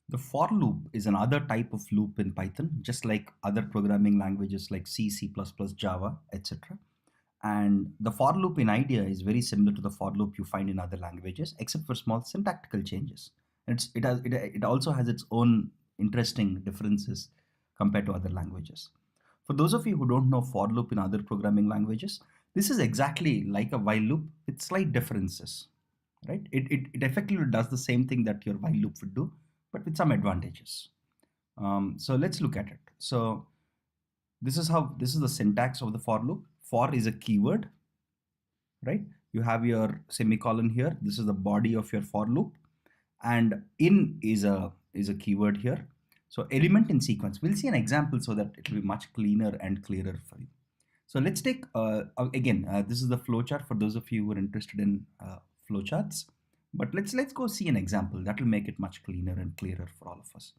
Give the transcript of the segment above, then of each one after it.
The for loop is another type of loop in Python, just like other programming languages like C, C++, Java, etc. And the for loop in idea is very similar to the for loop you find in other languages, except for small syntactical changes. It also has its own interesting differences compared to other languages. For those of you who don't know for loop in other programming languages, this is exactly like a while loop with slight differences, right? It effectively does the same thing that your while loop would do, but with some advantages. So let's look at it. So this is the syntax of the for loop. For is a keyword, right? You have your semicolon here. This is the body of your for loop, and in is a keyword here. So element in sequence. We'll see an example so that it will be much cleaner and clearer for you. So let's take again. This is the flowchart for those of you who are interested in flowcharts. But let's go see an example that will make it much cleaner and clearer for all of us.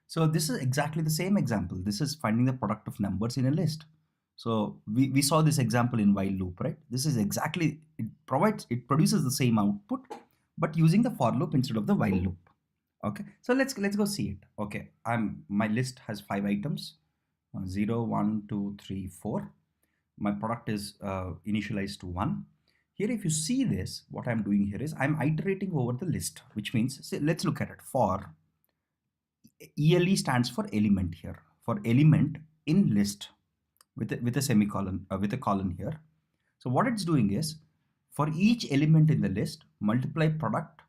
So this is exactly the same example. This is finding the product of numbers in a list. So we saw this example in while loop, right? This is exactly, it produces the same output, but using the for loop instead of the while loop. Okay, so let's go see it. Okay, my list has 5 items, 0, 1, 2, 3, 4. My product is initialized to 1. Here, if you see this, what I'm doing here is I'm iterating over the list, which means, say, let's look at it. For ELE stands for element here, for element in list with a semicolon, with a colon here. So what it's doing is, for each element in the list, multiply product,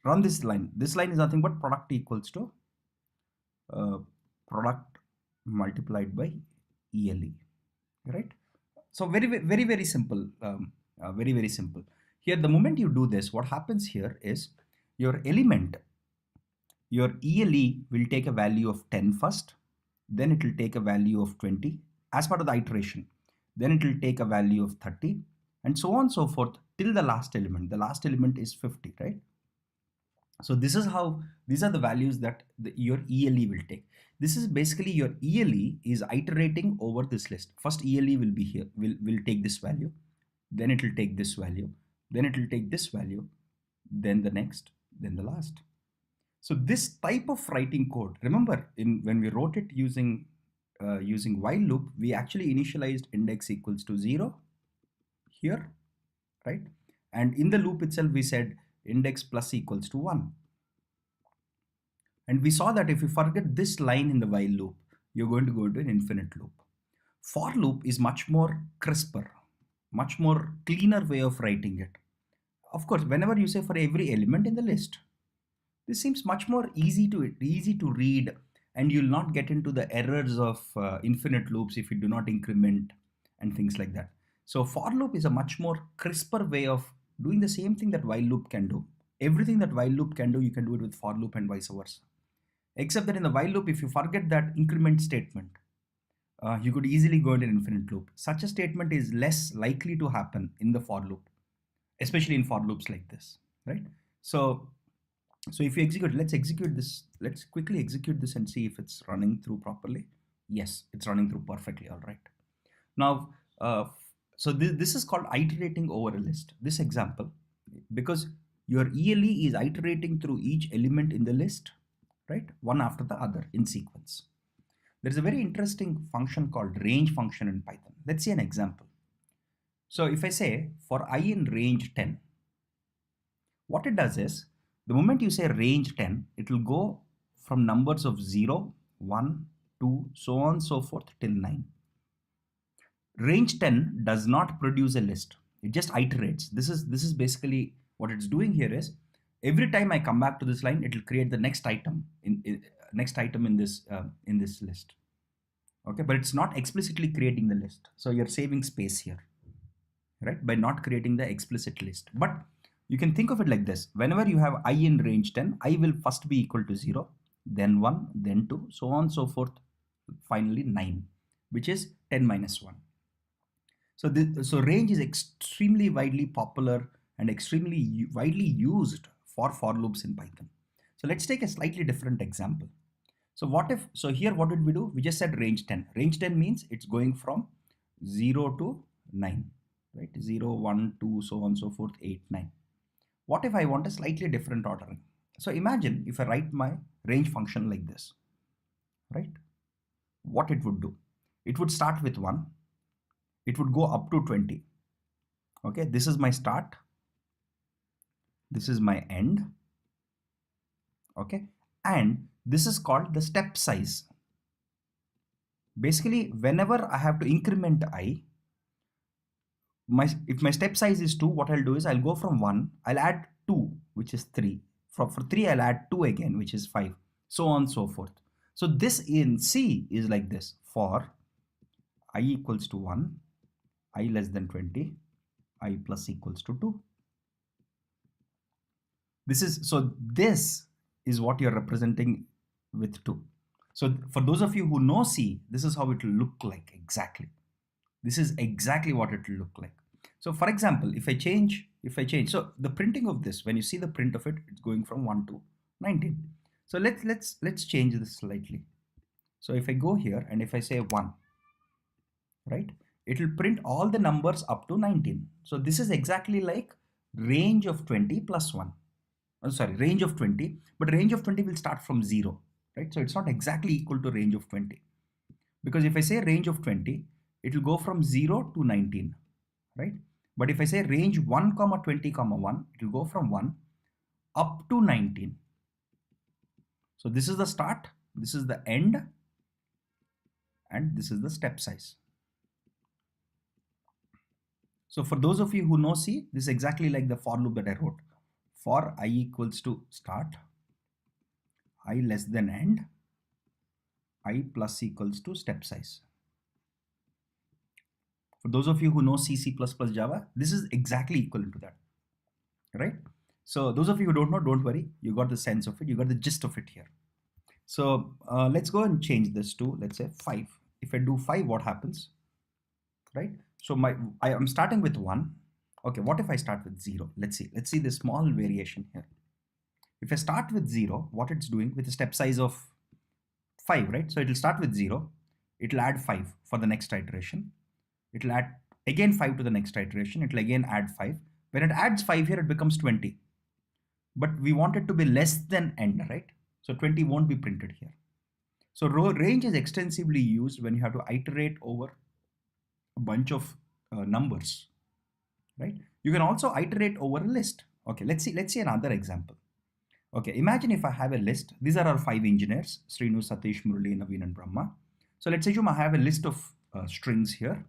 run this line. This line is nothing but product equals to product multiplied by ELE, right? So very simple, very simple. Here, the moment you do this, what happens here is your element, your ELE will take a value of 10 first, then it will take a value of 20 as part of the iteration. Then it will take a value of 30 and so on and so forth till the last element. The last element is 50, right? So this is how, these are the values that your ELE will take. This is basically your ELE is iterating over this list. First ELE will be here, will take this value, then it will take this value, then it will take this value, then the next, then the last. So this type of writing code, remember when we wrote it using while loop, we actually initialized index equals to 0 here, right? And in the loop itself, we said index plus equals to 1. And we saw that if you forget this line in the while loop, you're going to go into an infinite loop. For loop is much more crisper, much more cleaner way of writing it. Of course, whenever you say for every element in the list, this seems much more easy to read, and you'll not get into the errors of infinite loops if you do not increment and things like that. So for loop is a much more crisper way of doing the same thing that while loop can do. Everything that while loop can do, you can do it with for loop and vice versa. Except that in the while loop, if you forget that increment statement, you could easily go into an infinite loop. Such a statement is less likely to happen in the for loop, especially in for loops like this, right? So if you execute, let's execute this. Let's quickly execute this and see if it's running through properly. Yes, it's running through perfectly. All right. Now, so this is called iterating over a list. This example, because your ELE is iterating through each element in the list, right? One after the other in sequence. There's a very interesting function called range function in Python. Let's see an example. So if I say for I in range 10, what it does is, the moment you say range 10, it will go from numbers of 0, 1, 2, so on, so forth till 9. Range 10 does not produce a list. It just iterates. This is basically what it's doing here is, every time I come back to this line, it will create the next item in this list. Okay, but it's not explicitly creating the list. So you're saving space here, right? By not creating the explicit list. But you can think of it like this. Whenever you have I in range 10, I will first be equal to 0, then 1, then 2, so on, so forth, finally 9, which is 10 minus 1. So range is extremely widely popular and extremely widely used for loops in Python. So let's take a slightly different example. So here what did we do? We just said range 10. Range 10 means it's going from 0 to 9, right? 0, 1, 2, so on, so forth, 8, 9. What if I want a slightly different ordering? So imagine if I write my range function like this, right? What it would do? It would start with 1. It would go up to 20. Okay, this is my start. This is my end. Okay, and this is called the step size. Basically, whenever I have to increment I, if my step size is 2, what I'll do is I'll go from 1, I'll add 2, which is 3. For 3, I'll add 2 again, which is 5, so on and so forth. So this in C is like this: for I equals to 1, I less than 20, I plus equals to 2. This is what you're representing with 2. So for those of you who know C, this is how it will look like exactly. This is exactly what it will look like. So for example, if I change, so the printing of this, when you see the print of it, it's going from 1 to 19. So let's change this slightly. So if I go here and if I say 1, right, it will print all the numbers up to 19. So this is exactly like range of 20 plus 1. Oh, sorry, range of 20, but range of 20 will start from 0, right? So it's not exactly equal to range of 20, because if I say range of 20, it will go from 0 to 19, right? But if I say range 1 comma 20 comma 1, it will go from 1 up to 19. So this is the start, this is the end, and this is the step size. So for those of you who know C, this is exactly like the for loop that I wrote. For I equals to start, I less than end, I plus equals to step size. For those of you who know C, C++, Java, this is exactly equivalent to that, right? So those of you who don't know, don't worry, you got the sense of it, you got the gist of it here. So let's go and change this to, let's say 5. If I do 5, what happens, right? So I am starting with 1. Okay, what if I start with 0? Let's see this small variation here. If I start with 0, what it's doing with a step size of 5, right? So it will start with 0, it will add 5 for the next iteration, it will add again 5 to the next iteration, it will again add 5. When it adds 5 here, it becomes 20. But we want it to be less than end, right? So 20 won't be printed here. So range is extensively used when you have to iterate over a bunch of numbers, right? You can also iterate over a list. Okay, let's see another example. Okay, imagine if I have a list. These are our 5 engineers: Srinu, Satish, Murali, Naveen, and Brahma. So let's assume I have a list of strings here.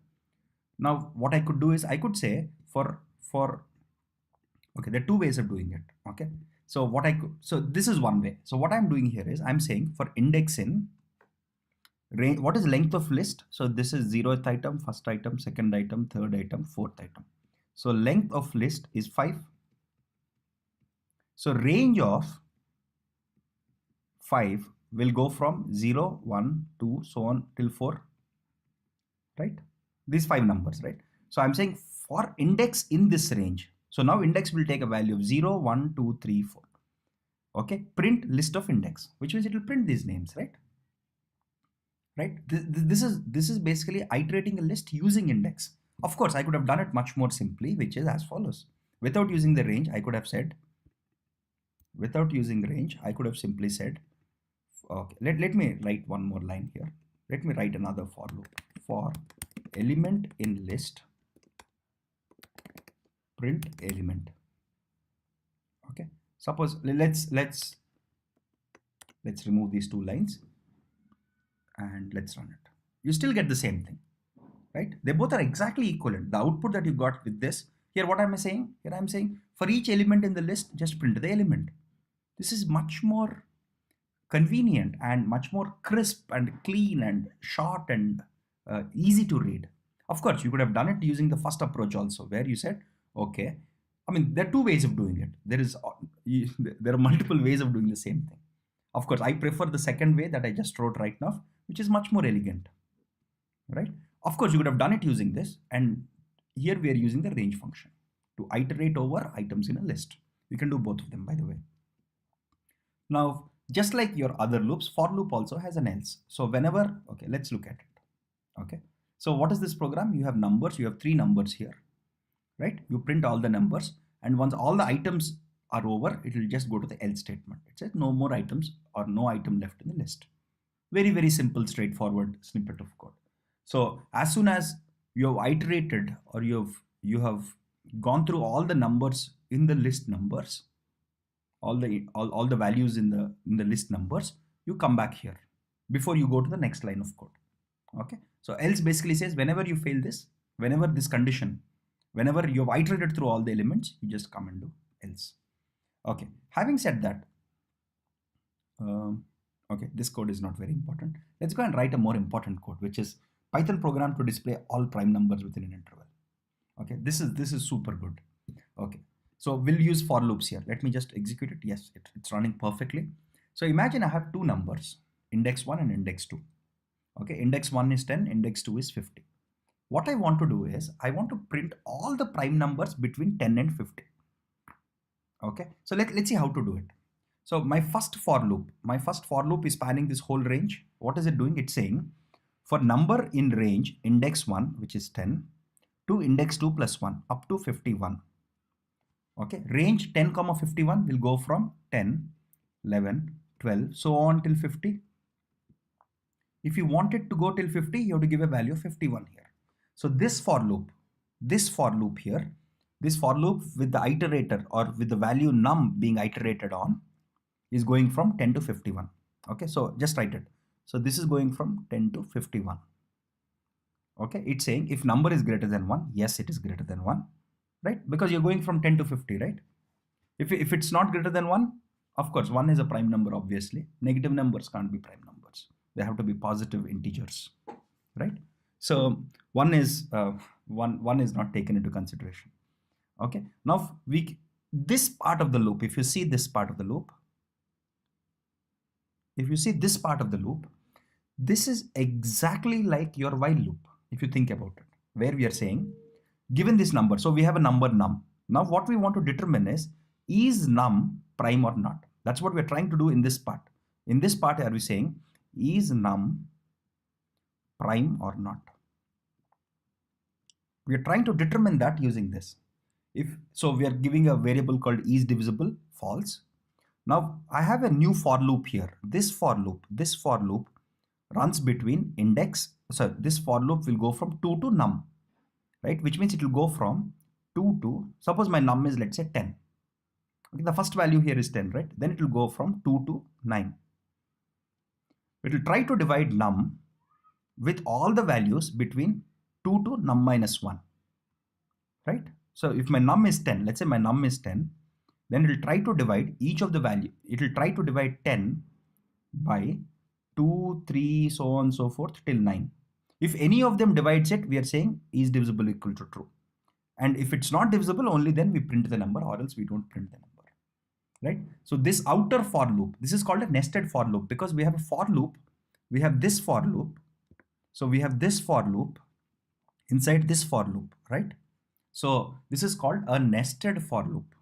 Now what I could do is I could say for okay, there are 2 ways of doing it. Okay, so so this is one way. So what I'm doing here is I'm saying for index in range, what is length of list? So this is 0th item, 1st item, 2nd item, 3rd item, 4th item. So length of list is 5. So range of 5 will go from 0, 1, 2, so on till 4, right? These 5 numbers, right? So I'm saying for index in this range. So now index will take a value of 0, 1, 2, 3, 4. Okay, print list of index, which means it will print these names, right? Right? This is basically iterating a list using index. Of course, I could have done it much more simply, which is as follows. Without using the range, I could have said, without using range, I could have simply said, okay, let me write one more line here. Let me write another for loop. For element in list, print element. Okay, suppose let's remove these 2 lines and let's run it. You still get the same thing, right? They both are exactly equivalent. The output that you got with this, here what am I saying? Here I'm saying for each element in the list, just print the element. This is much more convenient and much more crisp and clean and short and easy to read. Of course, you could have done it using the first approach also, where you said, okay, I mean, there are 2 ways of doing it. There are multiple ways of doing the same thing. Of course, I prefer the second way that I just wrote right now, which is much more elegant, right? Of course, you could have done it using this, and here we are using the range function to iterate over items in a list. We can do both of them, by the way. Now, just like your other loops, for loop also has an else. So whenever, okay, let's look at it. Okay, so what is this program? You have numbers, you have 3 numbers here, right? You print all the numbers, and once all the items are over, it will just go to the else statement. It says no more items or no item left in the list. Very, very simple, straightforward snippet of code. So as soon as you have iterated or you have gone through all the numbers in the list numbers, all the values in the list numbers, you come back here before you go to the next line of code. Okay, so else basically says whenever you fail this, whenever this condition, whenever you have iterated through all the elements, you just come and do else. Okay, having said that, okay, this code is not very important. Let's go and write a more important code, which is Python program to display all prime numbers within an interval. Okay, this is super good. Okay, so we'll use for loops here. Let me just execute it. Yes, it's running perfectly. So imagine I have two numbers, index 1 and index 2. Okay, index 1 is 10, index 2 is 50. What I want to do is I want to print all the prime numbers between 10 and 50. Okay, so let's see how to do it. So my first for loop is spanning this whole range. What is it doing? It's saying for number in range index 1, which is 10, to index 2 plus 1 up to 51. Okay, range 10 comma 51 will go from 10, 11, 12, so on till 50. If you want it to go till 50, you have to give a value of 51 here. So this for loop here, this for loop with the iterator or with the value num being iterated on is going from 10 to 51. Okay, so just write it. So this is going from 10 to 51. Okay, it's saying if number is greater than 1, yes, it is greater than 1, right? Because you're going from 10 to 50, right? If it's not greater than 1, of course, 1 is a prime number, obviously. Negative numbers can't be prime numbers. They have to be positive integers, right? So one is not taken into consideration. Okay, now this part of the loop, if you see this part of the loop, this is exactly like your while loop, if you think about it, where we are saying, given this number, so we have a number num. Now what we want to determine is num prime or not? That's what we're trying to do in this part. In this part, are we saying, is num prime or not? We are trying to determine that using this. So we are giving a variable called is divisible, false. Now I have a new for loop here. This for loop runs between this for loop will go from 2 to num, right? Which means it will go from 2 to, suppose my num is, let's say, 10. Okay, the first value here is 10, right? Then it will go from 2 to 9. It will try to divide num with all the values between 2 to num minus 1, right? So if my num is 10, let's say my num is 10, then it will try to divide each of the value. It will try to divide 10 by 2, 3, so on and so forth till 9. If any of them divides it, we are saying is divisible equal to true. And if it's not divisible, only then we print the number, or else we don't print the number, right? So this outer for loop, this is called a nested for loop, because we have a for loop, we have this for loop. So we have this for loop inside this for loop, right? So this is called a nested for loop.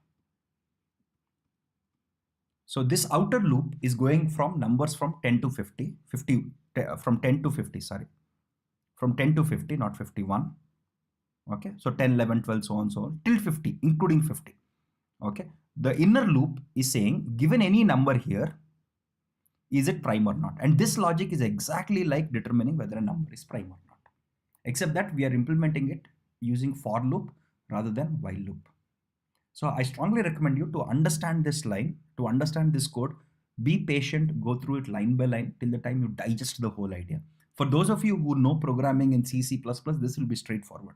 So this outer loop is going from numbers from 10 to 50, from 10 to 50, sorry. From 10 to 50, not 51. Okay, so 10, 11, 12, so on, so on, till 50, including 50. Okay, the inner loop is saying, given any number here, is it prime or not? And this logic is exactly like determining whether a number is prime or not, except that we are implementing it using for loop rather than while loop. So I strongly recommend you to understand this line, to understand this code, be patient, go through it line by line till the time you digest the whole idea. For those of you who know programming in C, C++, this will be straightforward.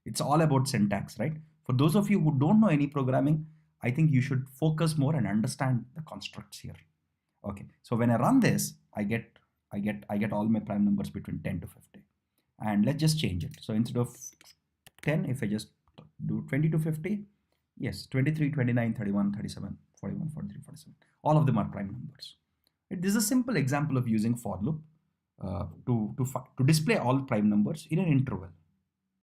It's all about syntax, right? For those of you who don't know any programming, I think you should focus more and understand the constructs here. Okay, so when I run this, I get all my prime numbers between 10 to 50. And let's just change it. So instead of 10, if I just do 20 to 50, yes, 23, 29, 31, 37, 41, 43, 47. All of them are prime numbers. This is a simple example of using for loop to display all prime numbers in an interval.